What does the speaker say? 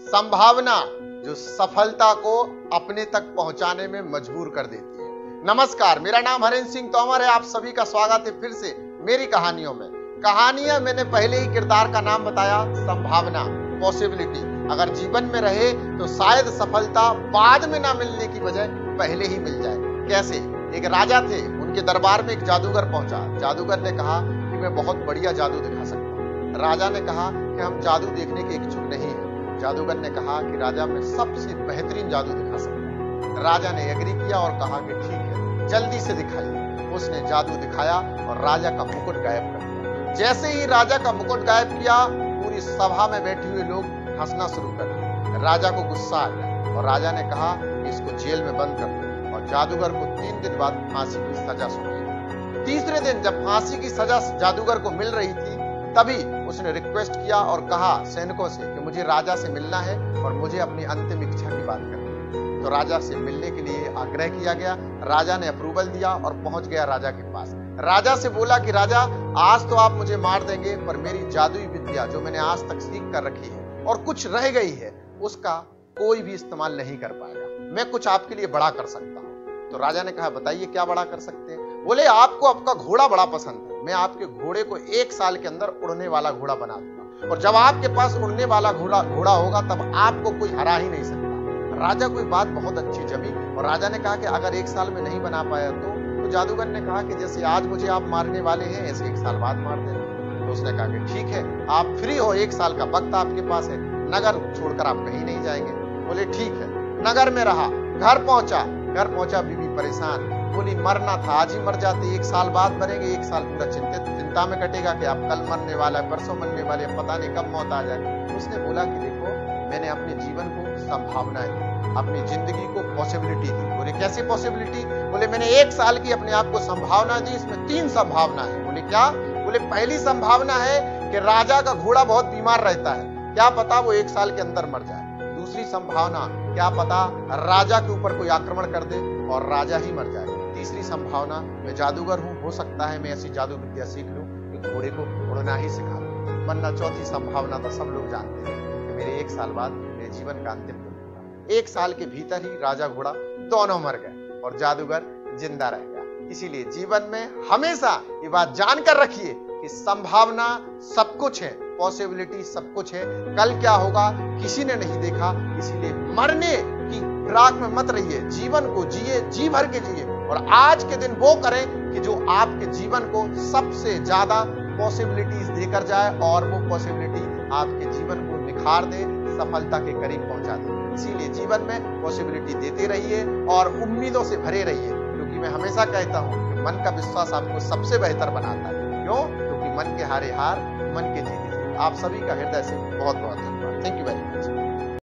संभावना जो सफलता को अपने तक पहुंचाने में मजबूर कर देती है। नमस्कार, मेरा नाम हरेंद्र सिंह तोमर है। आप सभी का स्वागत है फिर से मेरी कहानियों में। कहानियां मैंने पहले ही किरदार का नाम बताया, संभावना, पॉसिबिलिटी। अगर जीवन में रहे तो शायद सफलता बाद में ना मिलने की बजाय पहले ही मिल जाए। कैसे? एक राजा थे, उनके दरबार में एक जादूगर पहुंचा। जादूगर ने कहा कि मैं बहुत बढ़िया जादू दिखा सकता हूँ। राजा ने कहा कि हम जादू देखने के इच्छुक नहीं हैं। जादूगर ने कहा कि राजा मैं सबसे बेहतरीन जादू दिखा सकता हूँ। राजा ने एग्री किया और कहा कि ठीक है, जल्दी से दिखाइए। उसने जादू दिखाया और राजा का मुकुट गायब कर दिया। जैसे ही राजा का मुकुट गायब किया, पूरी सभा में बैठे हुए लोग हंसना शुरू कर दिया। राजा को गुस्सा आ गया और राजा ने कहा कि इसको जेल में बंद कर दो और जादूगर को 3 दिन बाद फांसी की सजा सुनाई। तीसरे दिन जब फांसी की सजा जादूगर को मिल रही थी, तभी उसने रिक्वेस्ट किया और कहा सैनिकों से कि मुझे राजा से मिलना है और मुझे अपनी अंतिम इच्छा की बात करनी है। तो राजा से मिलने के लिए आग्रह किया गया। राजा ने अप्रूवल दिया और पहुंच गया राजा के पास। राजा से बोला कि राजा, आज तो आप मुझे मार देंगे, पर मेरी जादुई विद्या जो मैंने आज तक सीख कर रखी है और कुछ रह गई है, उसका कोई भी इस्तेमाल नहीं कर पाएगा। मैं कुछ आपके लिए बड़ा कर सकता हूँ। तो राजा ने कहा बताइए क्या बड़ा कर सकते हैं? बोले आपको आपका घोड़ा बड़ा पसंद है, मैं आपके घोड़े को 1 साल के अंदर उड़ने वाला घोड़ा बना दूंगा और जब आपके पास उड़ने वाला घोड़ा होगा तब आपको कोई हरा ही नहीं सकता। राजा को बात बहुत अच्छी जमी और राजा ने कहा कि अगर 1 साल में नहीं बना पाया तो जादूगर ने कहा कि जैसे आज मुझे आप मारने वाले हैं ऐसे 1 साल बाद मार देना। तो उसने कहा कि ठीक है, आप फ्री हो, 1 साल का वक्त आपके पास है, नगर छोड़कर आप कहीं नहीं जाएंगे। बोले ठीक है। नगर में रहा, घर पहुंचा, बीवी परेशान, बोली मरना था, आज ही मर जाते, 1 साल बाद मरेंगे, 1 साल पूरा चिंता में कटेगा कि आप कल मरने वाला है, परसों मरने वाले, पता नहीं कब मौत आ जाए। उसने बोला कि देखो, मैंने अपने जीवन को संभावनाएं दी, अपनी जिंदगी को पॉसिबिलिटी दी। बोले कैसी पॉसिबिलिटी? बोले मैंने 1 साल की अपने आप को संभावना दी, इसमें 3 संभावना है। बोले क्या? बोले पहली संभावना है कि राजा का घोड़ा बहुत बीमार रहता है, क्या पता वो 1 साल के अंदर मर जाए। दूसरी संभावना, क्या पता राजा के ऊपर कोई आक्रमण कर दे और राजा ही मर जाए। तीसरी संभावना, मैं जादूगर हूं, हो सकता है मैं ऐसी जादू विद्या सीख लूं कि घोड़े को उड़ना ही सिखा दूं। वरना चौथी संभावना तो सब लोग जानते हैं कि मेरे 1 साल बाद मेरे जीवन का अंतिम दिन होगा। 1 साल के भीतर ही राजा घोड़ा दोनों मर गए और जादूगर जिंदा रह गया। इसीलिए जीवन में हमेशा ये बात जानकर रखिए कि संभावना सब कुछ है, पॉसिबिलिटी सब कुछ है। कल क्या होगा किसी ने नहीं देखा, इसीलिए मरने की फिराक में मत रहिए। जीवन को जिए, जी भर के जिए और आज के दिन वो करें कि जो आपके जीवन को सबसे ज्यादा पॉसिबिलिटीज देकर जाए और वो पॉसिबिलिटी आपके जीवन को निखार दे, सफलता के करीब पहुंचा दे। इसीलिए जीवन में पॉसिबिलिटी देते रहिए और उम्मीदों से भरे रहिए, क्योंकि मैं हमेशा कहता हूं कि मन का विश्वास आपको सबसे बेहतर बनाता है। क्यों? क्योंकि मन के हारे हार, मन के जीते। आप सभी का हृदय से बहुत बहुत धन्यवाद। Thank you very much.